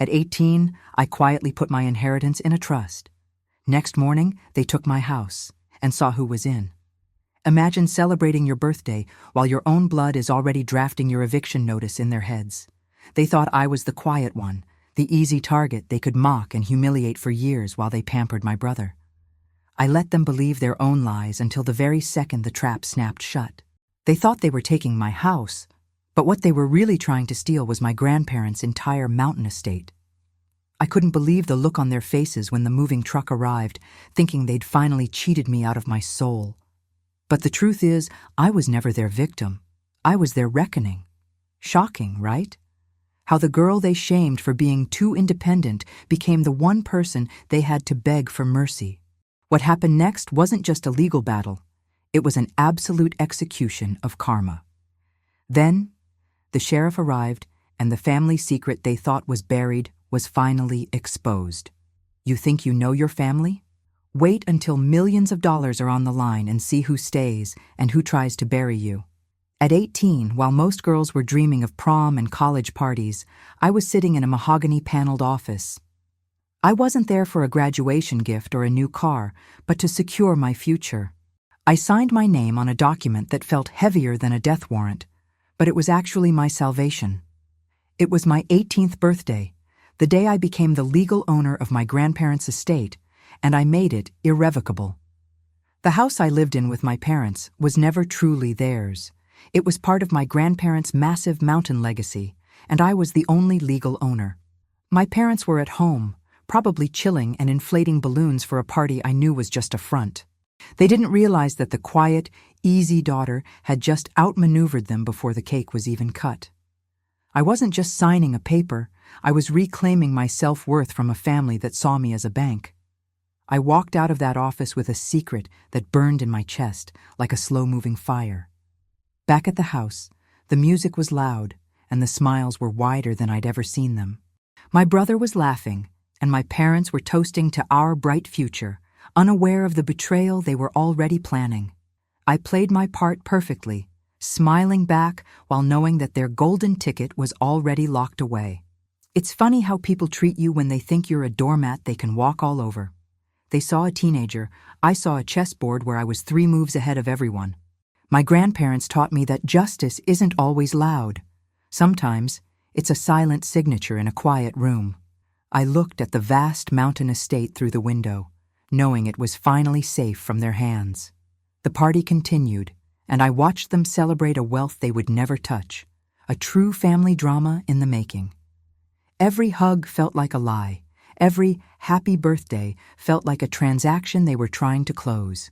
At 18, I quietly put my inheritance in a trust. Next morning, they took my house and saw who was in. Imagine celebrating your birthday while your own blood is already drafting your eviction notice in their heads. They thought I was the quiet one, the easy target they could mock and humiliate for years while they pampered my brother. I let them believe their own lies until the very second the trap snapped shut. They thought they were taking my house, but what they were really trying to steal was my grandparents' entire mountain estate. I couldn't believe the look on their faces when the moving truck arrived, thinking they'd finally cheated me out of my soul. But the truth is, I was never their victim. I was their reckoning. Shocking, right? How the girl they shamed for being too independent became the one person they had to beg for mercy. What happened next wasn't just a legal battle. It was an absolute execution of karma. Then, the sheriff arrived, and the family secret they thought was buried was finally exposed. You think you know your family? Wait until millions of dollars are on the line and see who stays and who tries to bury you. At 18, while most girls were dreaming of prom and college parties, I was sitting in a mahogany-paneled office. I wasn't there for a graduation gift or a new car, but to secure my future. I signed my name on a document that felt heavier than a death warrant, but it was actually my salvation. It was my 18th birthday, the day I became the legal owner of my grandparents' estate, and I made it irrevocable. The house I lived in with my parents was never truly theirs. It was part of my grandparents' massive mountain legacy, and I was the only legal owner. My parents were at home, probably chilling and inflating balloons for a party I knew was just a front. They didn't realize that the quiet, easy daughter had just outmaneuvered them before the cake was even cut. I wasn't just signing a paper, I was reclaiming my self-worth from a family that saw me as a bank. I walked out of that office with a secret that burned in my chest like a slow-moving fire. Back at the house, the music was loud, and the smiles were wider than I'd ever seen them. My brother was laughing, and my parents were toasting to our bright future, unaware of the betrayal they were already planning. I played my part perfectly, smiling back while knowing that their golden ticket was already locked away. It's funny how people treat you when they think you're a doormat they can walk all over. They saw a teenager, I saw a chessboard where I was 3 moves ahead of everyone. My grandparents taught me that justice isn't always loud. Sometimes, it's a silent signature in a quiet room. I looked at the vast mountain estate through the window, knowing it was finally safe from their hands. The party continued, and I watched them celebrate a wealth they would never touch, a true family drama in the making. Every hug felt like a lie. Every happy birthday felt like a transaction they were trying to close.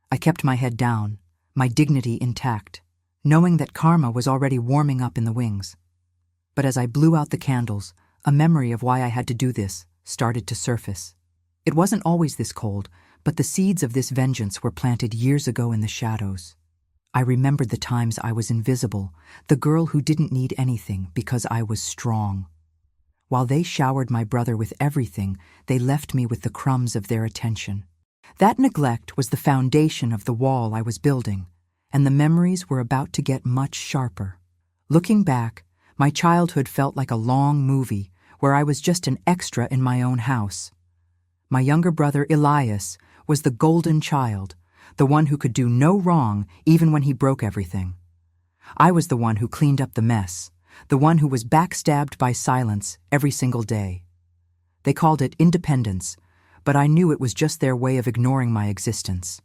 I kept my head down, my dignity intact, knowing that karma was already warming up in the wings. But as I blew out the candles, a memory of why I had to do this started to surface. It wasn't always this cold, but the seeds of this vengeance were planted years ago in the shadows. I remembered the times I was invisible, the girl who didn't need anything because I was strong. While they showered my brother with everything, they left me with the crumbs of their attention. That neglect was the foundation of the wall I was building, and the memories were about to get much sharper. Looking back, my childhood felt like a long movie where I was just an extra in my own house. My younger brother, Elias, was the golden child, the one who could do no wrong even when he broke everything. I was the one who cleaned up the mess, the one who was backstabbed by silence every single day. They called it independence, but I knew it was just their way of ignoring my existence.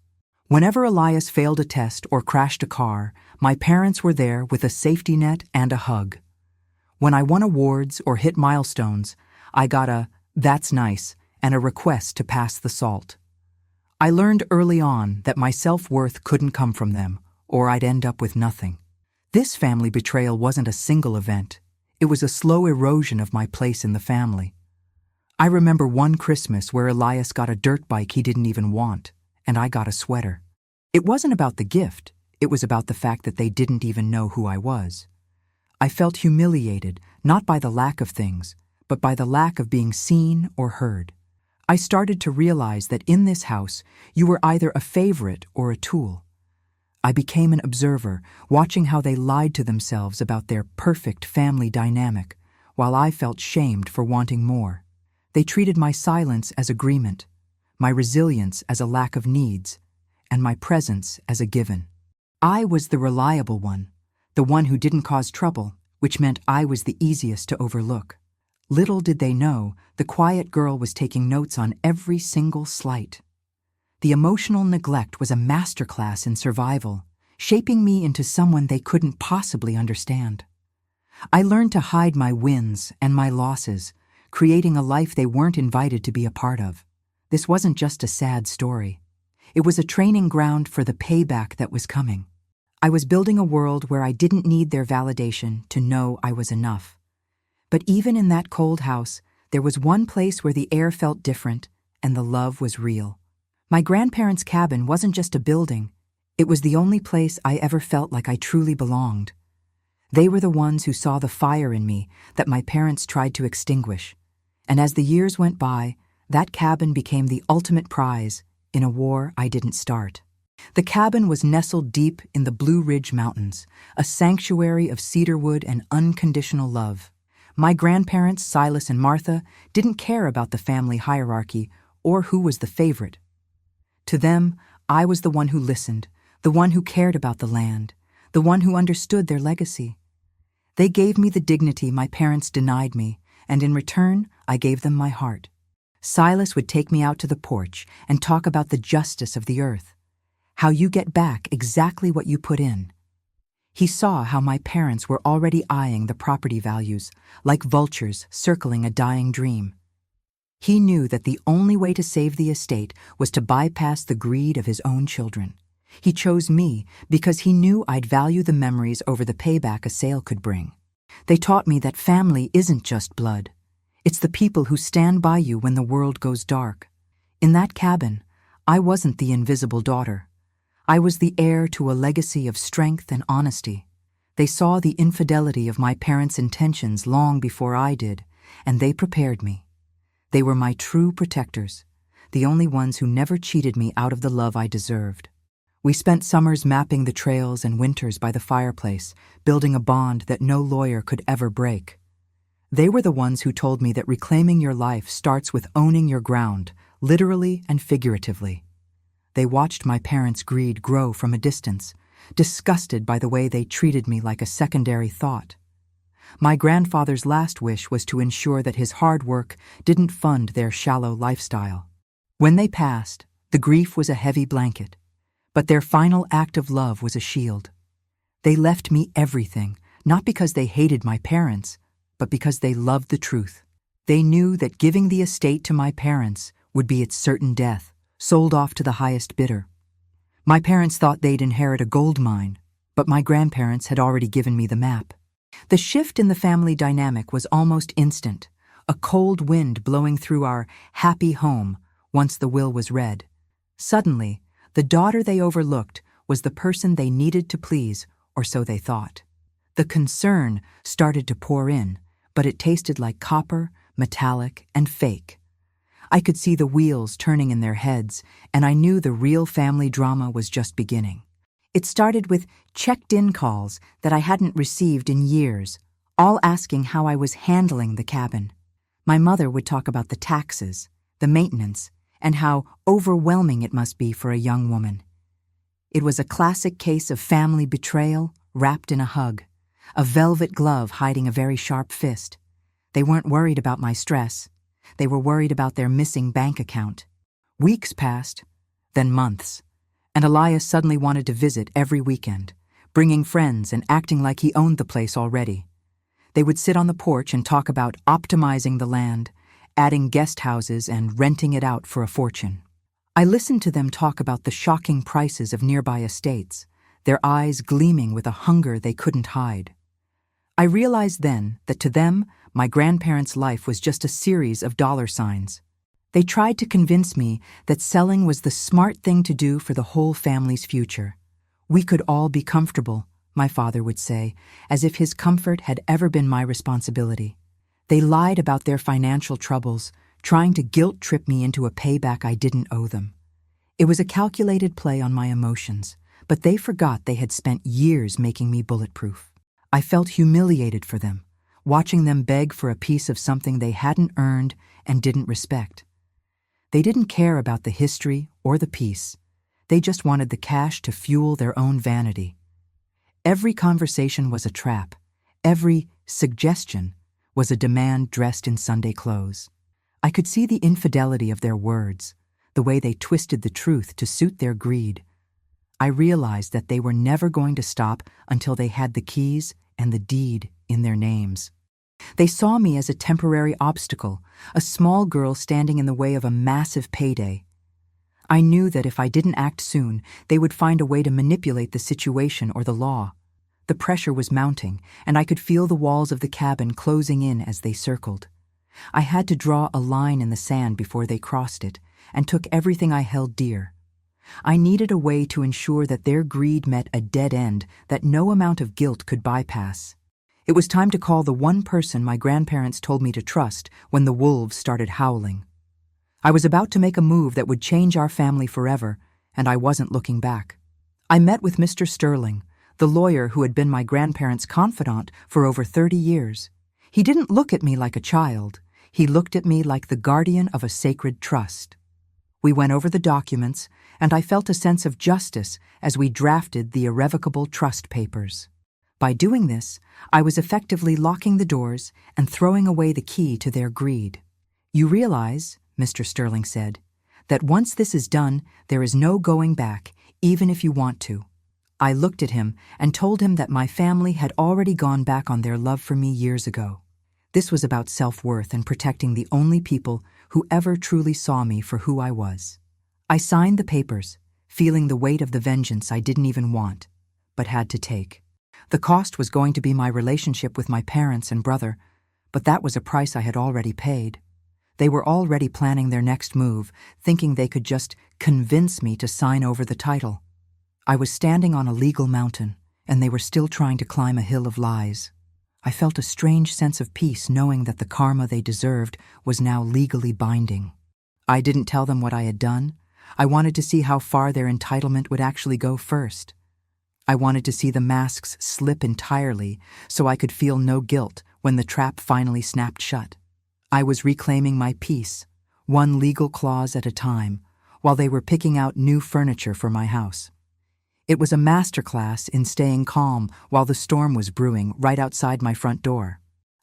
Whenever Elias failed a test or crashed a car, my parents were there with a safety net and a hug. When I won awards or hit milestones, I got a "that's nice" and a request to pass the salt. I learned early on that my self-worth couldn't come from them, or I'd end up with nothing. This family betrayal wasn't a single event. It was a slow erosion of my place in the family. I remember one Christmas where Elias got a dirt bike he didn't even want, and I got a sweater. It wasn't about the gift, it was about the fact that they didn't even know who I was. I felt humiliated, not by the lack of things, but by the lack of being seen or heard. I started to realize that in this house, you were either a favorite or a tool. I became an observer, watching how they lied to themselves about their perfect family dynamic, while I felt shamed for wanting more. They treated my silence as agreement, my resilience as a lack of needs, and my presence as a given. I was the reliable one, the one who didn't cause trouble, which meant I was the easiest to overlook. Little did they know, the quiet girl was taking notes on every single slight. The emotional neglect was a masterclass in survival, shaping me into someone they couldn't possibly understand. I learned to hide my wins and my losses, creating a life they weren't invited to be a part of. This wasn't just a sad story. It was a training ground for the payback that was coming. I was building a world where I didn't need their validation to know I was enough. But even in that cold house, there was one place where the air felt different and the love was real. My grandparents' cabin wasn't just a building. It was the only place I ever felt like I truly belonged. They were the ones who saw the fire in me that my parents tried to extinguish. And as the years went by, that cabin became the ultimate prize in a war I didn't start. The cabin was nestled deep in the Blue Ridge Mountains, a sanctuary of cedarwood and unconditional love. My grandparents, Silas and Martha, didn't care about the family hierarchy or who was the favorite. To them, I was the one who listened, the one who cared about the land, the one who understood their legacy. They gave me the dignity my parents denied me, and in return, I gave them my heart. Silas would take me out to the porch and talk about the justice of the earth, how you get back exactly what you put in. He saw how my parents were already eyeing the property values, like vultures circling a dying dream. He knew that the only way to save the estate was to bypass the greed of his own children. He chose me because he knew I'd value the memories over the payback a sale could bring. They taught me that family isn't just blood. It's the people who stand by you when the world goes dark. In that cabin, I wasn't the invisible daughter. I was the heir to a legacy of strength and honesty. They saw the infidelity of my parents' intentions long before I did, and they prepared me. They were my true protectors, the only ones who never cheated me out of the love I deserved. We spent summers mapping the trails and winters by the fireplace, building a bond that no lawyer could ever break. They were the ones who told me that reclaiming your life starts with owning your ground, literally and figuratively. They watched my parents' greed grow from a distance, disgusted by the way they treated me like a secondary thought. My grandfather's last wish was to ensure that his hard work didn't fund their shallow lifestyle. When they passed, the grief was a heavy blanket, but their final act of love was a shield. They left me everything, not because they hated my parents, but because they loved the truth. They knew that giving the estate to my parents would be its certain death, sold off to the highest bidder. My parents thought they'd inherit a gold mine, but my grandparents had already given me the map. The shift in the family dynamic was almost instant, a cold wind blowing through our happy home once the will was read. Suddenly, the daughter they overlooked was the person they needed to please, or so they thought. The concern started to pour in, but it tasted like copper, metallic, and fake. I could see the wheels turning in their heads, and I knew the real family drama was just beginning. It started with checked-in calls that I hadn't received in years, all asking how I was handling the cabin. My mother would talk about the taxes, the maintenance, and how overwhelming it must be for a young woman. It was a classic case of family betrayal wrapped in a hug, a velvet glove hiding a very sharp fist. They weren't worried about my stress. They were worried about their missing bank account. Weeks passed, then months, and Elias suddenly wanted to visit every weekend, bringing friends and acting like he owned the place already. They would sit on the porch and talk about optimizing the land, adding guest houses and renting it out for a fortune. I listened to them talk about the shocking prices of nearby estates, their eyes gleaming with a hunger they couldn't hide. I realized then that to them, my grandparents' life was just a series of dollar signs. They tried to convince me that selling was the smart thing to do for the whole family's future. We could all be comfortable, my father would say, as if his comfort had ever been my responsibility. They lied about their financial troubles, trying to guilt-trip me into a payback I didn't owe them. It was a calculated play on my emotions, but they forgot they had spent years making me bulletproof. I felt humiliated for them, watching them beg for a piece of something they hadn't earned and didn't respect. They didn't care about the history or the peace. They just wanted the cash to fuel their own vanity. Every conversation was a trap. Every suggestion was a demand dressed in Sunday clothes. I could see the infidelity of their words, the way they twisted the truth to suit their greed. I realized that they were never going to stop until they had the keys and the deed in their names. They saw me as a temporary obstacle, a small girl standing in the way of a massive payday. I knew that if I didn't act soon, they would find a way to manipulate the situation or the law. The pressure was mounting, and I could feel the walls of the cabin closing in as they circled. I had to draw a line in the sand before they crossed it, and took everything I held dear. I needed a way to ensure that their greed met a dead end that no amount of guilt could bypass. It was time to call the one person my grandparents told me to trust when the wolves started howling. I was about to make a move that would change our family forever, and I wasn't looking back. I met with Mr. Sterling, the lawyer who had been my grandparents' confidant for over 30 years. He didn't look at me like a child. He looked at me like the guardian of a sacred trust. We went over the documents, and I felt a sense of justice as we drafted the irrevocable trust papers. By doing this, I was effectively locking the doors and throwing away the key to their greed. "You realize," Mr. Sterling said, "that once this is done, there is no going back, even if you want to." I looked at him and told him that my family had already gone back on their love for me years ago. This was about self-worth and protecting the only people who ever truly saw me for who I was. I signed the papers, feeling the weight of the vengeance I didn't even want, but had to take. The cost was going to be my relationship with my parents and brother, but that was a price I had already paid. They were already planning their next move, thinking they could just convince me to sign over the title. I was standing on a legal mountain, and they were still trying to climb a hill of lies. I felt a strange sense of peace knowing that the karma they deserved was now legally binding. I didn't tell them what I had done. I wanted to see how far their entitlement would actually go first. I wanted to see the masks slip entirely so I could feel no guilt when the trap finally snapped shut. I was reclaiming my peace, one legal clause at a time, while they were picking out new furniture for my house. It was a masterclass in staying calm while the storm was brewing right outside my front door.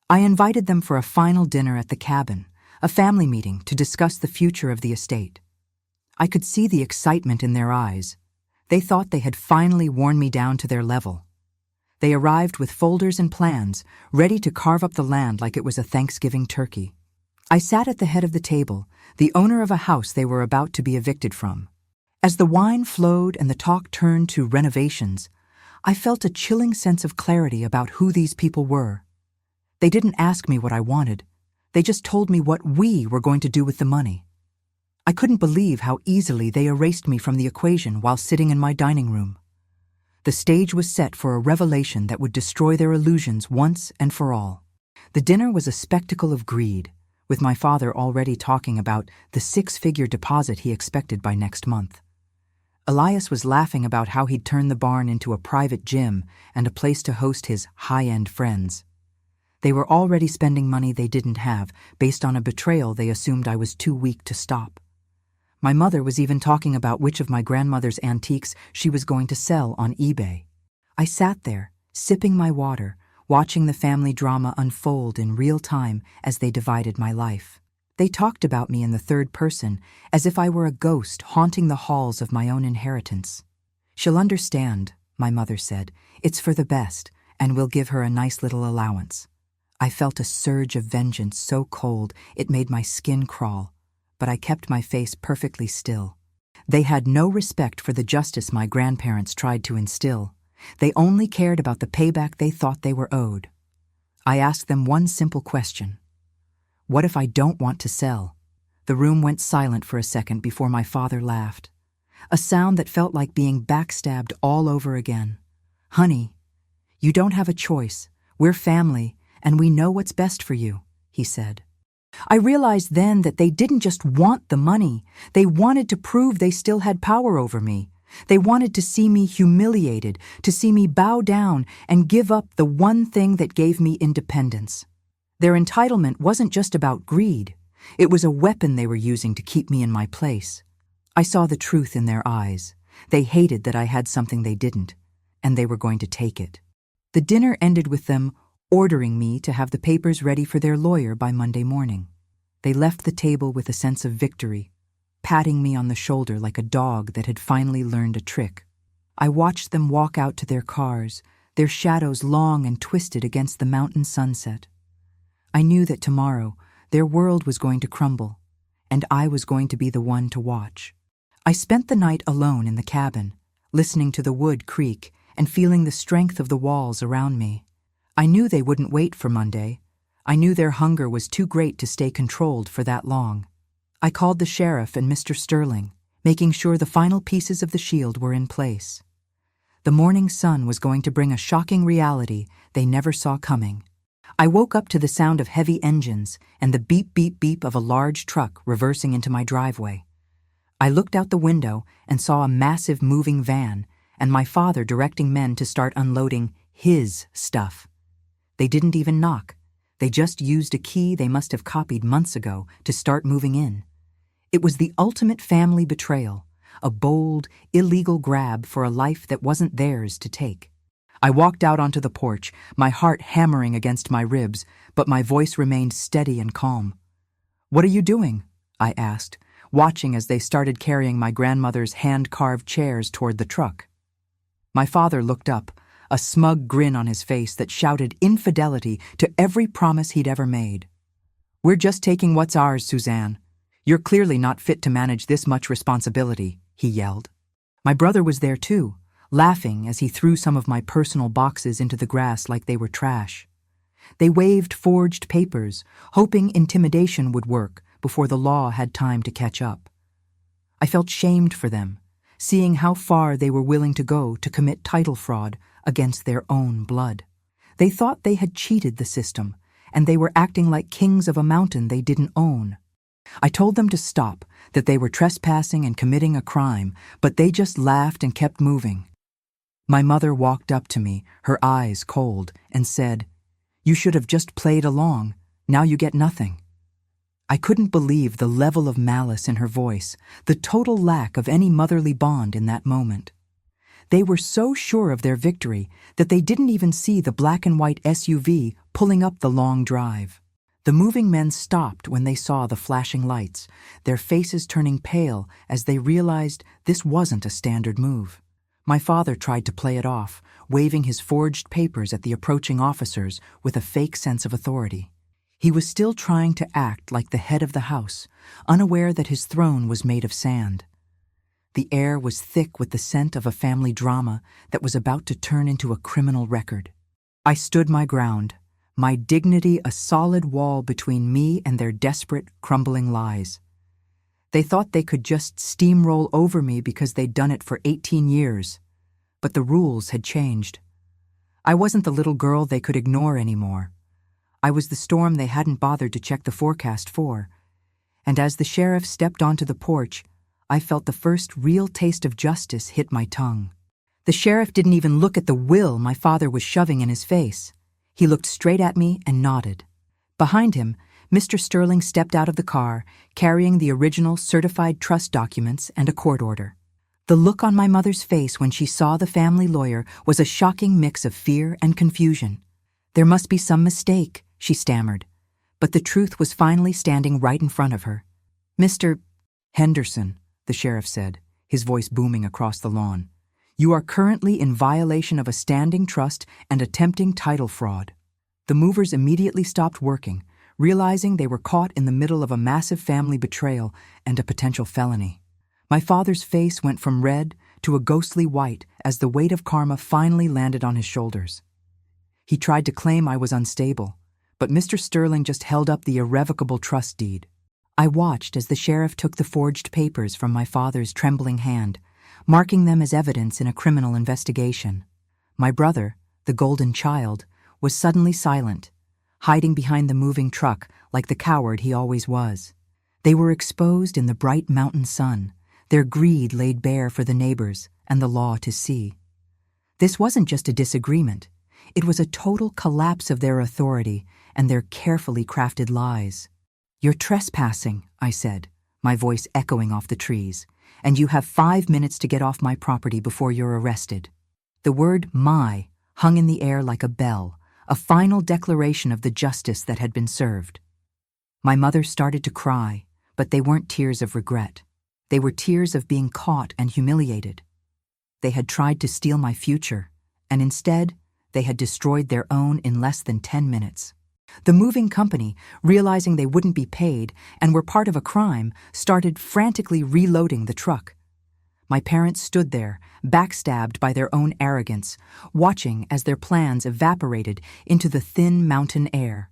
I invited them for a final dinner at the cabin, a family meeting to discuss the future of the estate. I could see the excitement in their eyes. They thought they had finally worn me down to their level. They arrived with folders and plans, ready to carve up the land like it was a Thanksgiving turkey. I sat at the head of the table, the owner of a house they were about to be evicted from. As the wine flowed and the talk turned to renovations, I felt a chilling sense of clarity about who these people were. They didn't ask me what I wanted. They just told me what we were going to do with the money. I couldn't believe how easily they erased me from the equation while sitting in my dining room. The stage was set for a revelation that would destroy their illusions once and for all. The dinner was a spectacle of greed, with my father already talking about the 6-figure deposit he expected by next month. Elias was laughing about how he'd turned the barn into a private gym and a place to host his high-end friends. They were already spending money they didn't have, based on a betrayal they assumed I was too weak to stop. My mother was even talking about which of my grandmother's antiques she was going to sell on eBay. I sat there, sipping my water, watching the family drama unfold in real time as they divided my life. They talked about me in the third person, as if I were a ghost haunting the halls of my own inheritance. "She'll understand," my mother said. "It's for the best, and we'll give her a nice little allowance." I felt a surge of vengeance so cold it made my skin crawl, but I kept my face perfectly still. They had no respect for the justice my grandparents tried to instill. They only cared about the payback they thought they were owed. I asked them one simple question. "What if I don't want to sell?" The room went silent for a second before my father laughed. A sound that felt like being backstabbed all over again. "Honey, you don't have a choice. We're family, and we know what's best for you," he said. I realized then that they didn't just want the money. They wanted to prove they still had power over me. They wanted to see me humiliated, to see me bow down and give up the one thing that gave me independence. Their entitlement wasn't just about greed. It was a weapon they were using to keep me in my place. I saw the truth in their eyes. They hated that I had something they didn't, and they were going to take it. The dinner ended with them ordering me to have the papers ready for their lawyer by Monday morning. They left the table with a sense of victory, patting me on the shoulder like a dog that had finally learned a trick. I watched them walk out to their cars, their shadows long and twisted against the mountain sunset. I knew that tomorrow their world was going to crumble, and I was going to be the one to watch. I spent the night alone in the cabin, listening to the wood creak and feeling the strength of the walls around me. I knew they wouldn't wait for Monday. I knew their hunger was too great to stay controlled for that long. I called the sheriff and Mr. Sterling, making sure the final pieces of the shield were in place. The morning sun was going to bring a shocking reality they never saw coming. I woke up to the sound of heavy engines and the beep, beep, beep of a large truck reversing into my driveway. I looked out the window and saw a massive moving van and my father directing men to start unloading his stuff. They didn't even knock. They just used a key they must have copied months ago to start moving in. It was the ultimate family betrayal, a bold, illegal grab for a life that wasn't theirs to take. I walked out onto the porch, my heart hammering against my ribs, but my voice remained steady and calm. "What are you doing?" I asked, watching as they started carrying my grandmother's hand-carved chairs toward the truck. My father looked up, a smug grin on his face that shouted infidelity to every promise he'd ever made. "We're just taking what's ours, Suzanne. You're clearly not fit to manage this much responsibility," he yelled. My brother was there too, laughing as he threw some of my personal boxes into the grass like they were trash. They waved forged papers, hoping intimidation would work before the law had time to catch up. I felt shamed for them, seeing how far they were willing to go to commit title fraud against their own blood. They thought they had cheated the system, and they were acting like kings of a mountain they didn't own. I told them to stop, that they were trespassing and committing a crime, but they just laughed and kept moving. My mother walked up to me, her eyes cold, and said, "You should have just played along. Now you get nothing." I couldn't believe the level of malice in her voice, the total lack of any motherly bond in that moment. They were so sure of their victory that they didn't even see the black and white SUV pulling up the long drive. The moving men stopped when they saw the flashing lights, their faces turning pale as they realized this wasn't a standard move. My father tried to play it off, waving his forged papers at the approaching officers with a fake sense of authority. He was still trying to act like the head of the house, unaware that his throne was made of sand. The air was thick with the scent of a family drama that was about to turn into a criminal record. I stood my ground, my dignity a solid wall between me and their desperate, crumbling lies. They thought they could just steamroll over me because they'd done it for 18 years, but the rules had changed. I wasn't the little girl they could ignore anymore. I was the storm they hadn't bothered to check the forecast for. And as the sheriff stepped onto the porch, I felt the first real taste of justice hit my tongue. The sheriff didn't even look at the will my father was shoving in his face. He looked straight at me and nodded. Behind him, Mr. Sterling stepped out of the car, carrying the original certified trust documents and a court order. The look on my mother's face when she saw the family lawyer was a shocking mix of fear and confusion. "There must be some mistake," she stammered, but the truth was finally standing right in front of her. "Mr. Henderson," the sheriff said, his voice booming across the lawn, "you are currently in violation of a standing trust and attempting title fraud." The movers immediately stopped working, realizing they were caught in the middle of a massive family betrayal and a potential felony. My father's face went from red to a ghostly white as the weight of karma finally landed on his shoulders. He tried to claim I was unstable, but Mr. Sterling just held up the irrevocable trust deed. I watched as the sheriff took the forged papers from my father's trembling hand, marking them as evidence in a criminal investigation. My brother, the golden child, was suddenly silent, hiding behind the moving truck like the coward he always was. They were exposed in the bright mountain sun, their greed laid bare for the neighbors and the law to see. This wasn't just a disagreement. It was a total collapse of their authority and their carefully crafted lies. "You're trespassing," I said, my voice echoing off the trees, "and you have 5 minutes to get off my property before you're arrested." The word "my" hung in the air like a bell, a final declaration of the justice that had been served. My mother started to cry, but they weren't tears of regret. They were tears of being caught and humiliated. They had tried to steal my future, and instead, they had destroyed their own in less than 10 minutes. The moving company, realizing they wouldn't be paid and were part of a crime, started frantically reloading the truck. My parents stood there, backstabbed by their own arrogance, watching as their plans evaporated into the thin mountain air.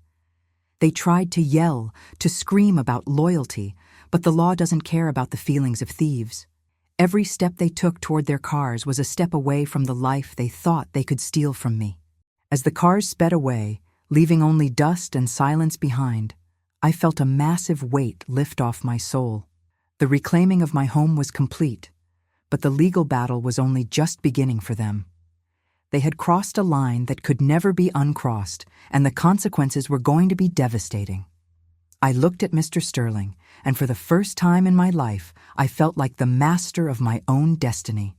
They tried to yell, to scream about loyalty, but the law doesn't care about the feelings of thieves. Every step they took toward their cars was a step away from the life they thought they could steal from me. As the cars sped away, leaving only dust and silence behind, I felt a massive weight lift off my soul. The reclaiming of my home was complete, but the legal battle was only just beginning for them. They had crossed a line that could never be uncrossed, and the consequences were going to be devastating. I looked at Mr. Sterling, and for the first time in my life, I felt like the master of my own destiny.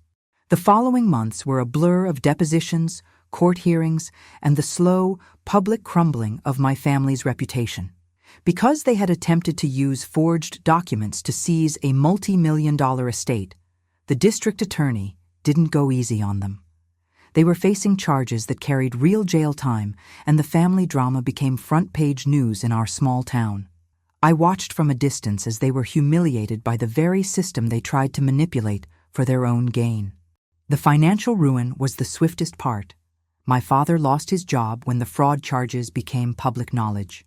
The following months were a blur of depositions, court hearings, and the slow, public crumbling of my family's reputation. Because they had attempted to use forged documents to seize a multi-million-dollar estate, the district attorney didn't go easy on them. They were facing charges that carried real jail time, and the family drama became front-page news in our small town. I watched from a distance as they were humiliated by the very system they tried to manipulate for their own gain. The financial ruin was the swiftest part. My father lost his job when the fraud charges became public knowledge.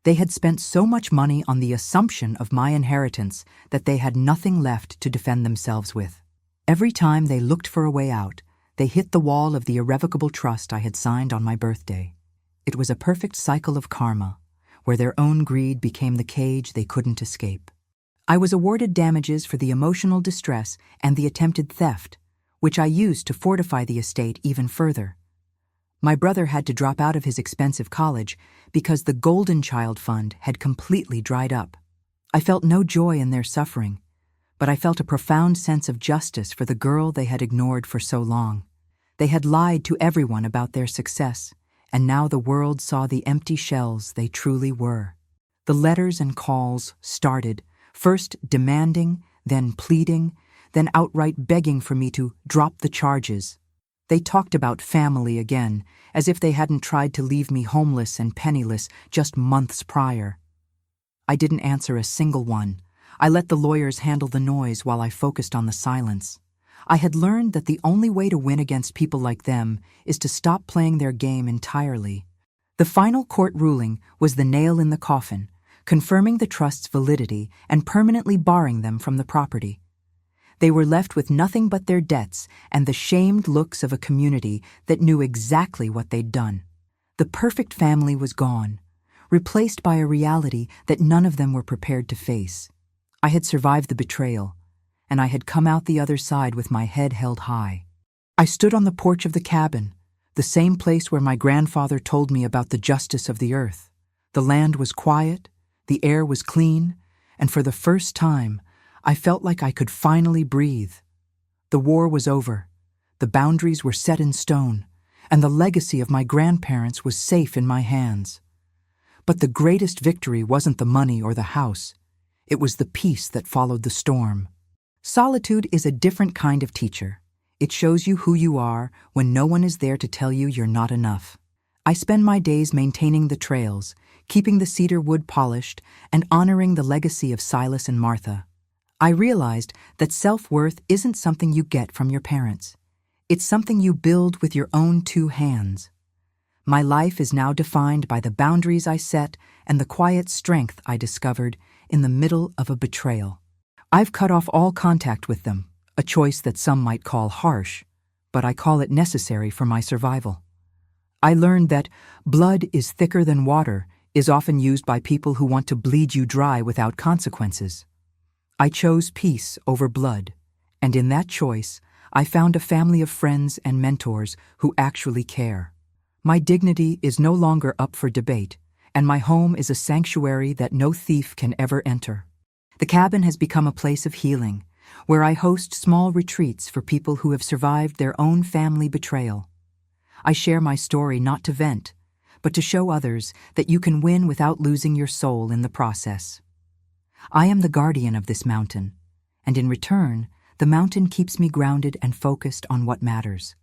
They had spent so much money on the assumption of my inheritance that they had nothing left to defend themselves with. Every time they looked for a way out, they hit the wall of the irrevocable trust I had signed on my birthday. It was a perfect cycle of karma, where their own greed became the cage they couldn't escape. I was awarded damages for the emotional distress and the attempted theft, which I used to fortify the estate even further. My brother had to drop out of his expensive college because the Golden Child Fund had completely dried up. I felt no joy in their suffering, but I felt a profound sense of justice for the girl they had ignored for so long. They had lied to everyone about their success, and now the world saw the empty shells they truly were. The letters and calls started, first demanding, then pleading, then outright begging for me to drop the charges. They talked about family again, as if they hadn't tried to leave me homeless and penniless just months prior. I didn't answer a single one. I let the lawyers handle the noise while I focused on the silence. I had learned that the only way to win against people like them is to stop playing their game entirely. The final court ruling was the nail in the coffin, confirming the trust's validity and permanently barring them from the property. They were left with nothing but their debts and the shamed looks of a community that knew exactly what they'd done. The perfect family was gone, replaced by a reality that none of them were prepared to face. I had survived the betrayal, and I had come out the other side with my head held high. I stood on the porch of the cabin, the same place where my grandfather told me about the justice of the earth. The land was quiet, the air was clean, and for the first time, I felt like I could finally breathe. The war was over, the boundaries were set in stone, and the legacy of my grandparents was safe in my hands. But the greatest victory wasn't the money or the house. It was the peace that followed the storm. Solitude is a different kind of teacher. It shows you who you are when no one is there to tell you you're not enough. I spend my days maintaining the trails, keeping the cedar wood polished, and honoring the legacy of Silas and Martha. I realized that self-worth isn't something you get from your parents. It's something you build with your own 2 hands. My life is now defined by the boundaries I set and the quiet strength I discovered in the middle of a betrayal. I've cut off all contact with them, a choice that some might call harsh, but I call it necessary for my survival. I learned that blood is thicker than water is often used by people who want to bleed you dry without consequences. I chose peace over blood, and in that choice, I found a family of friends and mentors who actually care. My dignity is no longer up for debate, and my home is a sanctuary that no thief can ever enter. The cabin has become a place of healing, where I host small retreats for people who have survived their own family betrayal. I share my story not to vent, but to show others that you can win without losing your soul in the process. I am the guardian of this mountain, and in return, the mountain keeps me grounded and focused on what matters.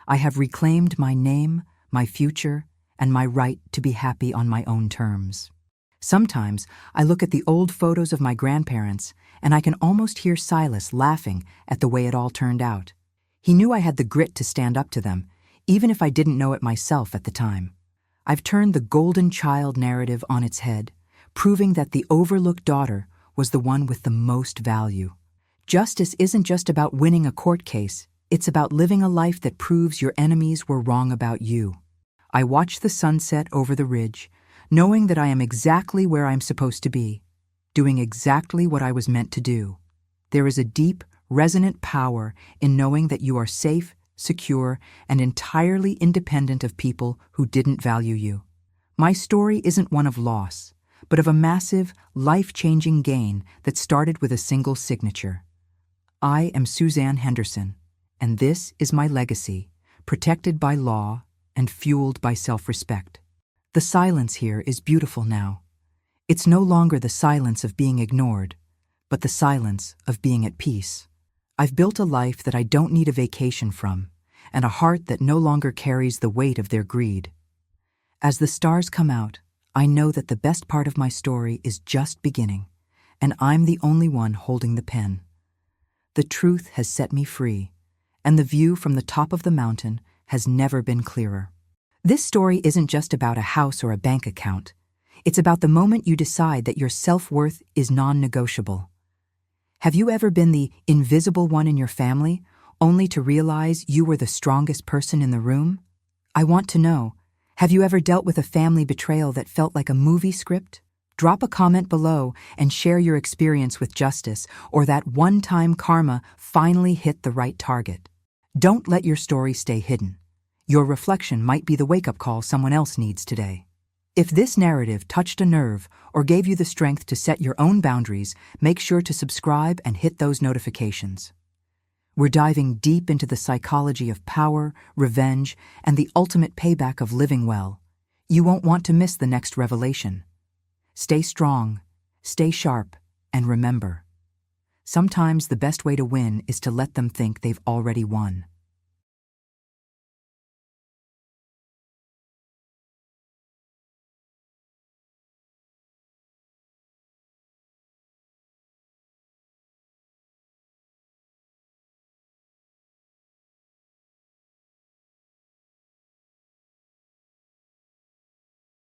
I have reclaimed my name, my future, and my right to be happy on my own terms. Sometimes I look at the old photos of my grandparents, and I can almost hear Silas laughing at the way it all turned out. He knew I had the grit to stand up to them, even if I didn't know it myself at the time. I've turned the golden child narrative on its head, proving that the overlooked daughter was the one with the most value. Justice isn't just about winning a court case, it's about living a life that proves your enemies were wrong about you. I watch the sunset over the ridge, knowing that I am exactly where I'm supposed to be, doing exactly what I was meant to do. There is a deep, resonant power in knowing that you are safe, secure, and entirely independent of people who didn't value you. My story isn't one of loss, but of a massive, life-changing gain that started with a single signature. I am Suzanne Henderson, and this is my legacy, protected by law and fueled by self-respect. The silence here is beautiful now. It's no longer the silence of being ignored, but the silence of being at peace. I've built a life that I don't need a vacation from, and a heart that no longer carries the weight of their greed. As the stars come out, I know that the best part of my story is just beginning, and I'm the only one holding the pen. The truth has set me free, and the view from the top of the mountain has never been clearer. This story isn't just about a house or a bank account. It's about the moment you decide that your self-worth is non-negotiable. Have you ever been the invisible one in your family, only to realize you were the strongest person in the room? I want to know, have you ever dealt with a family betrayal that felt like a movie script? Drop a comment below and share your experience with justice, or that one-time karma finally hit the right target. Don't let your story stay hidden. Your reflection might be the wake-up call someone else needs today. If this narrative touched a nerve or gave you the strength to set your own boundaries, make sure to subscribe and hit those notifications. We're diving deep into the psychology of power, revenge, and the ultimate payback of living well. You won't want to miss the next revelation. Stay strong, stay sharp, and remember, sometimes the best way to win is to let them think they've already won.